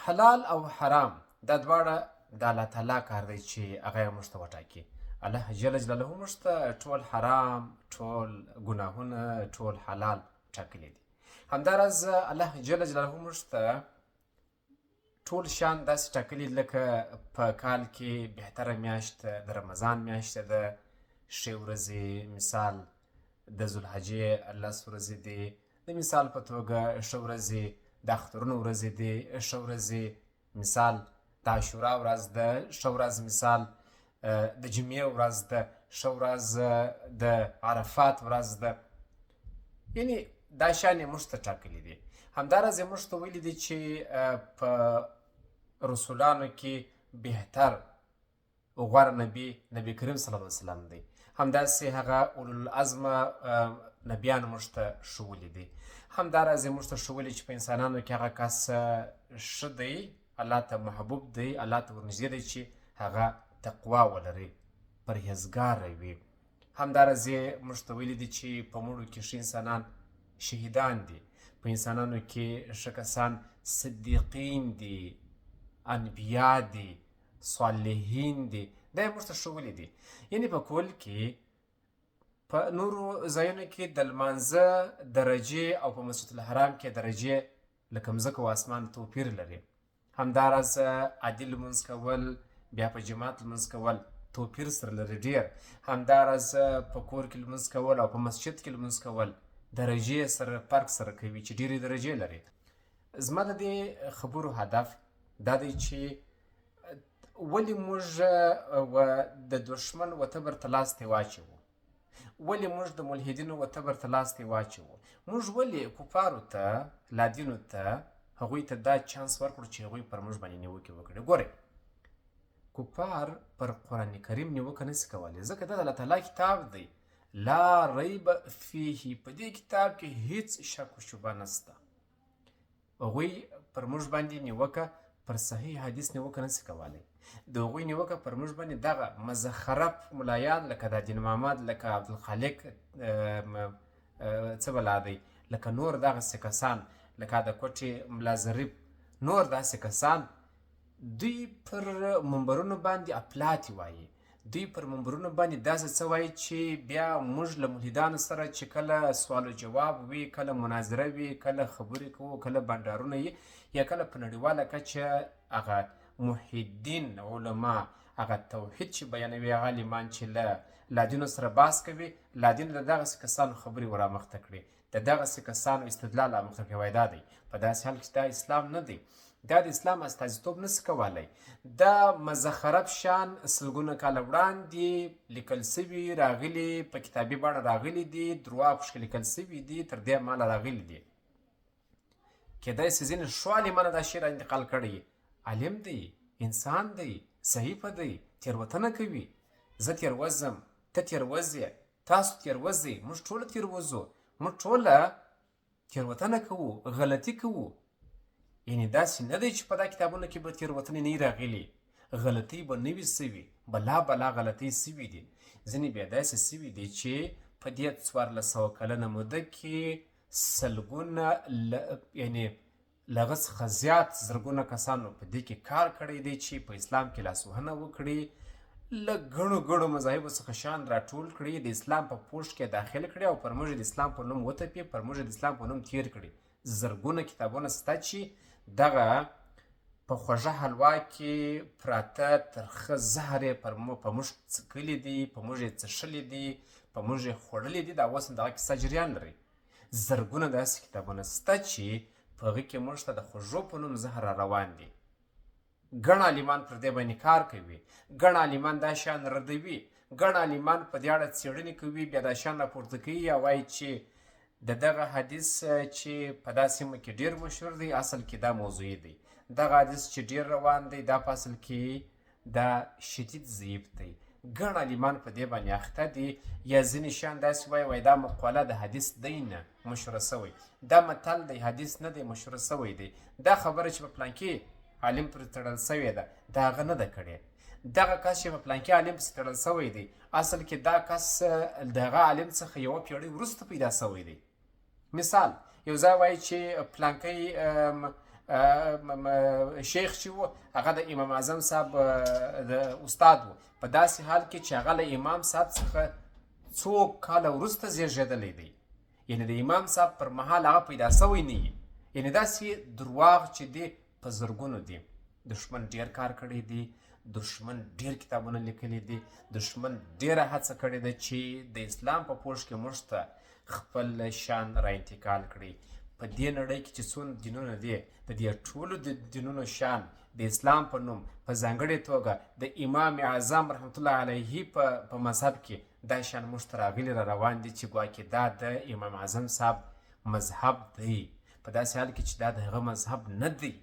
حلال او حرام دا دواړه د الله تعالی کار دی چې هغه یې موږ ته وټاکي. الله جل جلاله موږ ته ټول حرام، ټول ګناهونه، ټول حلال ټاکلي دي. همداراز الله جل جلاله موږ ته ټول شیان داسې ټاکلي لکه په کال کې بهتره میاشت د رمضان میاشت ده، ښې ورځې مثال د ذوالحجې 10 ورځې دي، د مثال په توګه ښه ورځې د اخترونو ورځې دي، ښه ورځې مثال د عاشورا ورځ ده، ښه ورځ مثال د جمعې ورځ ده، ښه ورځ د عرفات ورځ ده. یعنې دا شیان یې موږ ته ټاکلي دي. همداراز یې موږ ته ویلي دي چې په رسولانو کې بهتر غوره نبی کریم صلی الله علیه وسلم دی. همداسې هغه اولوالعزمه نبیان موږ ته ښوولي دي. همداراز یې موږ ته ښوولي چې په انسانانو کې هغه کس ښه دی، الله ته محبوب دی، الله ته ورنږدې دی چې هغه تقوا ولري، پرهیزګاره وي. همداراز یې موږ ته ویلي دي چې په مړو کې ښه انسانان شهیدان دي، په انسانانو کې ښه کسان صدیقین دي، انبیا دي، صالحین دي. دا یې موږ ته ښوولي دي. یعنې په کل کې په نورو ځایونو کې د لمانځه درجې او په مسجد الحرام کې درجې لکه مځکه و اسمان توپیر لري. همداراز عادي لمونځ کول، بیا په جماعت لمونځ کول توپیر سره لري ډېر. همداراز په کور کې لمونځ کول او په مسجد کې لمونځ کول درجې سره فرق سره کوي چې ډېرې درجې لري. زما د دې خبرو هدف دا دی چې ولې موږ د دښمن و تبر ته لاس ته واچوو، ولې موږ د ملحدینو و تبر ته لاس ته واچوو، موږ ولې کفارو ته، لادینو ته، هغوی ته دا چانس ورکړو چې هغوی پر موږ باندې نیوکې وکړي. ګورئ، کفار پر قرآن کریم نیوکه نسي کولی، ځکه دا د الله تعالی کتاب دی. لا ریب فیه، په دې کتاب کې هیڅ شک و شبه نسته. هغوی پر موږ باندې نیوکه پر صحیح حدیث نیوکه نسي کولی. د هغوی نیوکه پر موږ باندې دغه مزخرف ملایان لکه دا دین محمد، لکه عبدالخالق څه بلا دی، لکه نور دغسې کسان، لکه د کوټې ملا ظریف، نور داسې کسان، دوی پر منبرونو باندې اپلاتې وایي، دوی پر منبرونو باندې داسې څه وایي چې بیا موږ له ملحدانو سره چې کله سوال و جواب وي، کله مناظره وي، کله خبرې کوو، کله بنډارونه وي، یا کله په نړیواله کچه هغه موحدین علما هغه توحید چې بیانوي، هغه عالمان چې له لادینو سره بحث کوي، لادین د دغسې کسانو خبرې ور رامخته کړي، د دغسې کسانو استدلال رامخته کړي. وایي دا دی. په داسې حال کې دا اسلام نه دی، دا د اسلام استازیتوب نسي کولی. دا مزخرف شان سلګونه کاله وړاندې لیکل سوي، راغلي په کتابي بڼه راغلي دي، درواغ پکښې لیکل سوي دي، تر دې ماله راغلي دي. کیدای سي ځینې ښو عالمانو دا شی را انتقال کړی. عالم دی، انسان دی، صحیفه دی، تېروتنه کوي. زه تېروځم، ته تېروځې، تاسو تېروځئ، موږ ټوله تېروځو، موږ ټوله تېروتنه کوو، غلطي کوو. یعنې داسې نه دی چې په دا کتابونو کې به تېروتنې نه وي راغلي، غلطۍ به نه وي سوي، بلا غلطۍ سوي دي. ځینې بیا داسې سوي دي چې په دې 1400 کلنه موده کې سلګونه یعنې له هغه څخه زیات زرګونه کسانو په دې کې کار کړی دی چې په اسلام کې لاسوهنه وکړي، له ګڼو مذاهبو څخه شیان راټول کړي، د اسلام په پوښ کې داخل کړي او پر موږ د اسلام په نوم وتپي، پر موږ د اسلام په نوم تیر کړي. زرګونه کتابونه سته چې دغه په خوږه حلوا کې پراته ترخه زهر یې په موږ څکلي دي، په موږ یې څښلي دي، په موږ یې خوړلي دي. دا اوس هم دغه کیسه جریان لري. زرګونه داسې کتابونه سته چې په هغې کې موږ ته د خوږو په نوم زهر را روان دي. ګڼ عالمان پر دې باندې کار کوي، ګڼ عالمان دا شیان ردوي، ګڼ عالمان په دې اړه څېړنې کوي، بیا دا شیان راپورته کوي یا وایي چې د دغه حدیث چې په دا سیمه کې ډېر مشهور دی، اصل کې دا موضوعي دی. دغه حدیث چې ډېر روان دی، دا په اصل کې دا شدید ضعیف دی. ګڼ عالمان په دې باندې اخته دي. یا ځینې شیان داسې وایي دا مقوله د حدیث دی نه مشهوره سوی، دا متل دی حدیث نه دی مشهوره سوی دی، دا خبره چې په پلانکي عالم پرې تړل سوې ده دا هغه نه ده کړې. دغه کس چې په پلانکي عالم پسې تړل سوی دی، اصل کې دا کس د هغه عالم څخه یوه پیړۍ وروسته پیدا سوی دی. مثال یو ځای وایي چې پلانکی شیخ چې و هغه د امام اعظم صاحب د استاد و، په داسې حال کې چې هغه له امام صاحب څخه څو کاله وروسته زیږېدلی دی، یعنې د امام صاحب پر مهال هغه پیدا سوی نه وي. یعنې داسې درواغ چې دی په زرګونو دي. دشمن ډېر کار کړی دی، دشمن ډېر کتابونه لیکلي دي، دشمن ډېره هڅه کړې ده چې د اسلام په پوښ کې موږ ته خپل شان را انتقال کړي. په دې نړۍ کې چې څونه دینونه دي، د دې ټولو د دینونو شان د اسلام په نوم په ځانګړې توګه د امام اعظم رحمت الله علیه په مذهب کې دا شان موږ ته راغلي را روان دي چې ګواکې دا د امام اعظم صاحب مذهب دی. په داسې حال کې چې دا د هغه مذهب نه دی،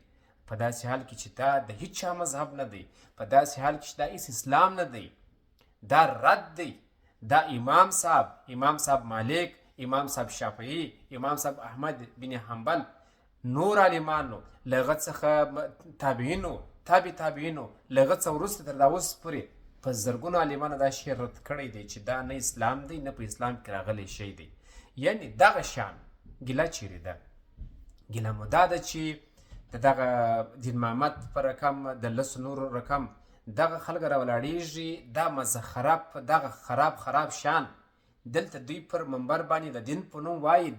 په داسې حال کې چې دا د هیڅ چا مذهب نه دی، په داسې حال کې چې دا هیڅ اسلام نه دی، دا رد دی. دا امام صاحب مالک، امام صاحب شافعي، امام صاحب احمد بن حنبل، نور عالمانو له هغه څخه تابعینو، تابعینو له هغه څخه وروسته تر دا اوس پورې په زرګونو عالمانو دا شی رد کړی دی چې دا نه اسلام دی نه په اسلام کې راغلی شی دی. یعنې دغه شان ګیله چیرې ده؟ ګیله مو دا ده چې د دغه دین محمد په رقم د لسو نورو رقم دغه خلک راولاړېږي، دا مزخرف دغه خراب شان دلته دوی پر منبر باندې د دین په نوم وایي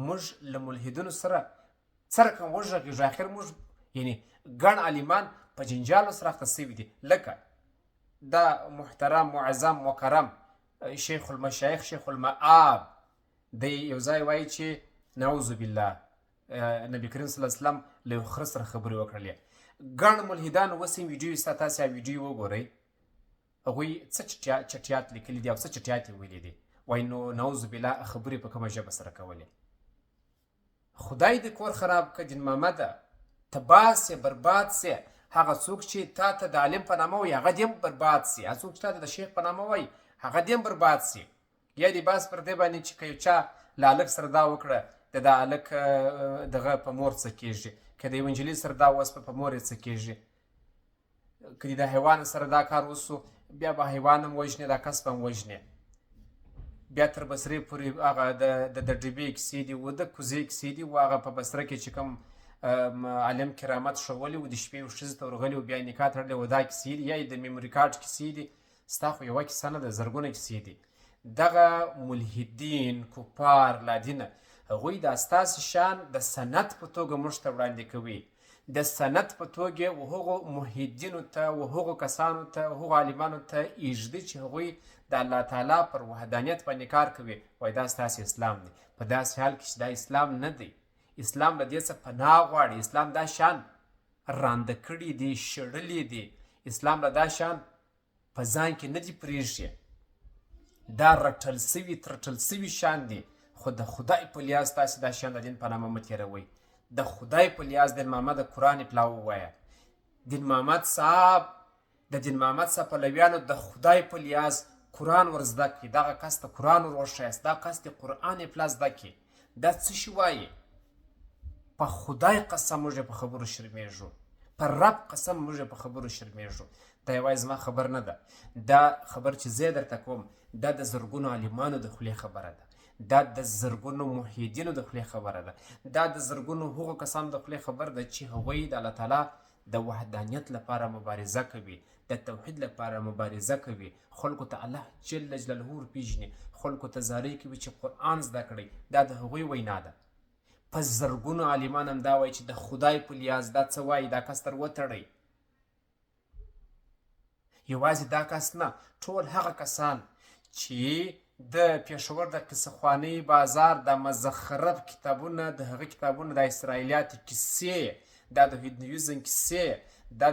موږ له ملحدینو سره رقم وغږېږو. اخر موږ یعنې ګڼ عالمان په جنجالو سره اخته سوي دي، لکه دا محترم معظم مکرم شیخ المشایخ شیخ المآب دی یو ځای وایي چې نعوذ بالله نبی کریم صلی الله علیه وسلم له یو خره سره خبرې وکړلې. ګڼ ملحدان اوس هم ویډیو سته، تاسې ویډیو وګورئ، هغوی څه چټیات لیکلي دي او څه چټیات یې ویلي دي. وایي نو نعوذ بالله خبرې په کومه ژبه سره کولې؟ خدای دې کور خراب کړه دین محمده، تباه سې برباد سې. هغه څوک چې تا ته د عالم په نامه وایي هغه دې هم برباد سي، هغه څوک چې تا ته د شیخ په نامه وایي هغه دې هم برباد سي. یا دې بس پر دې باندې چې که یو چا له هلک سره دا وکړه د دا هلک دغه په مور څه کېږي، که د یو نجلۍ سره دا وسپه په مور یې څه کېږي، که د حیوان سره دا کار وسو بیا به حیوان هم وژنې، دا کس به هم وژنې. بیا تر بصرې پورې هغه د ډبې کیسې دي و د کوزې کیسې دي و هغه په بصره کې چې کوم عالم کرامت ښوولي و د شپې یو ښځې ته ورغلي و بیا یې نکاح تړلی و دا کیسې دي، یا یې د میموري کارډ کیسې دي. ستا خو یوه کیسه نه ده، زرګونه کیسې دي. دغه ملحدین کفار لادینه هغوی دا ستاسې شان د سند په توګه موږ ته وړاندې کوي، د سند په توګه و هغو ملحدینو ته و هغو کسانو ته و هغو عالمانو ته ایږدي چې هغوی د الله تعالی پر وحدانیت باندې کار کوي. وایي دا ستاسې اسلام دی، په داسې حال کې چې دا اسلام نه دی. اسلام له دې څه پناه غواړي، اسلام دا شان رانده کړي دي، شړلي دي. اسلام له دا شان په ځان کې نه دي پرېږدي، دا رټل سوي شان دي. خو د خدای په لیاز تاسې دا شان د دین په نامه مه تېروئ. د خدای په لیاز دین محمد د قرآن پلا ووایه. دین محمد صاحب د دین محمد صاحب پلویانو د خدای په لیاز قرآن ور زده کړي، دغه کس ته قرآن ور وښایاست، دا کس ته قرآن پلا زده کړي. دا څه شي وایي؟ په خدای قسم موږ په خبرو شرمېږو، په رب قسم موږ په خبرو شرمېږو. دا یوازې زما خبر نه ده، دا خبر چې زه درته کوم دا د زرګونو عالمانو د خولې خبره ده، دا د زرګونو موحدینو د خولې خبره ده، دا د زرګونو هغو کسانو د خولې خبره ده چې هغوی د الله تعالی د وحدانیت لپاره مبارزه کوي، د توحید لپاره مبارزه کوي، خلکو ته الله جل جلاله ورپېژني، خلکو ته زارۍ کوي چې قرآن زده کړئ. دا د هغوی وینا ده. په زرګونو عالمان هم دا وایي چې د خدای په لیاز دا څه وایي، دا کس تر وتړئ. یوازې دا کس نه، ټول هغه کسان چې د پېښور د قصه خوانۍ بازار د مزخرف کتابونه، د هغه کتابونه د اسرائیلیاتو کیسې، دا د هندویزم کیسې، دا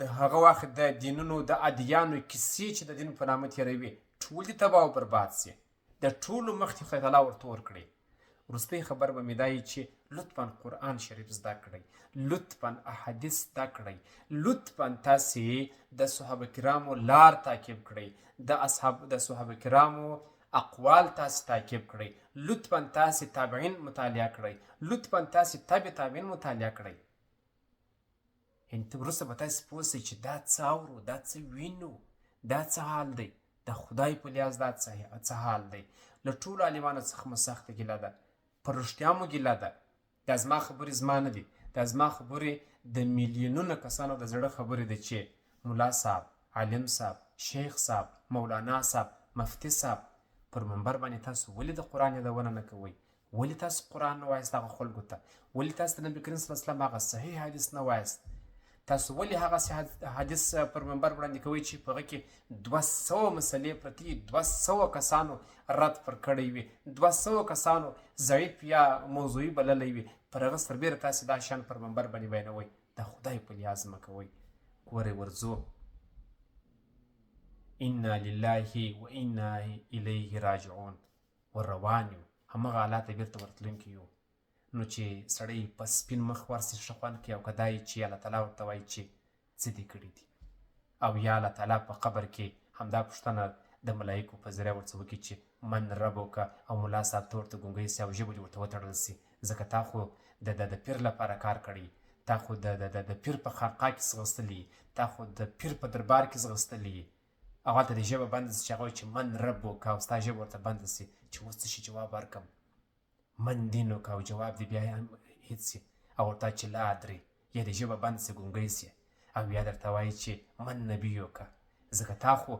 د هغه وخت د دینونو د ادیانو کیسې چې د دین په نامه تېروي، ټول دې تباه او برباد سي. د ټولو مخ دې خدای تعالی ورته ورکړي. وروستی خبر به مې دا وي چې لطفا قرآن شریف زده کړئ، لطفا احادیث زده کړئ، لطفا تاسې د صحابه کرامو لار تعقیب کړئ، د صحابه کرامو اقوال تاسې تعقیب کړئ، لطفا تاسې تابعین مطالعه کړئ، لطفا تاسې تابعین مطالعه کړئ. یعنې وروسته به تاسې پوه شئ چې دا څه اورو، دا څه وینو، دا څه حال دی. د خدای په لیاز دا څه حال دی. له ټولو عالمانو څخه مو سخته ګیله ده، په رښتیا مو ګیله ده. دا زما خبرې زما نه دي، دا زما خبرې د میلیونونو کسانو د زړه خبرې دي چې ملا صاحب، عالم صاحب، شیخ صاحب، مولانا صاحب، مفتي صاحب پر منبر باندې تاسو ولې د قرآن یادونه نه کوئ؟ ولې تاسو قرآن نه وایست هغه خلکو ته؟ ولې تاسو د نبي کریم صلی الله علیه وسلم هغه صحیح حدیث نه وایست؟ تاسو ولې هغه حدیث پر منبر وړاندې کوئ چې په هغه کې 200 مسلې پرتې 200 کسانو رد پر کړی وي، 200 کسانو ضعیف یا موضوعي بللی وي، پر هغه سربیره تاسو دا شان پر منبر باندې بیانوئ؟ د خدای په لیاز مه کوئ. ګورئ ورځو انا لله و انا الیه راجعون، ور روان یو، همغه حالات ته بیرته ورتلونکي یو. نو چې سړی په سپین مخ ورسي ښه خوند کوي، او که دا یې چې الله تعالی ورته وایي چې څه دې کړي دي، او یا الله تعالی په قبر کې همدا پوښتنه د ملایکو په ذریعه ورڅه وکړي چې من ربک، او ملا صاحب ته ورته ګونګی سي او ژبه دې ورته وتړل سي، ځکه تا خو د پیر لپاره کار کړی، تا خو د پیر په خانقاه کې ځغستلی، تا خو د پیر په دربار کې ځغستلی، او هلته دې ژبه بنده سي چې هغه وایي چې من ربک، او ستا ژبه ورته بنده سي چې اوس څه شي جواب ورکړم، من دینک، او جواب دې بیا هېڅ سي، او ورته چې لا ادري، یا دې ژبه بنده سي ګونګی سي، او یا درته وایي چې من نبیک، ځکه تا خو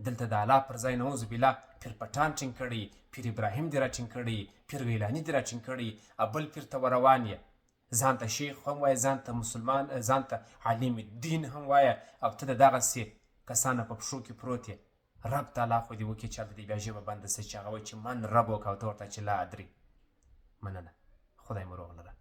دلته د الله پر ځای نعوذ بالله پیر پټان ټینګ کړی، پیر ابراهیم دې را ټینګ کړی، پیر غیلاني دې را ټینګ کړی، او بل پیر ته ورروان یې، ځان ته شیخ هم وایه، ځان ته مسلمان، ځان ته عالم دین هم وایه، او ته د دغسې کسانو په پښو کې پروت یې. رب تعالی خو دې وکړي چې هلته دې بیا ژبه بنده سي چې هغه وایي چې من ربک، او ته ورته چې لا ادري. مننه، خدای مو روغ لره.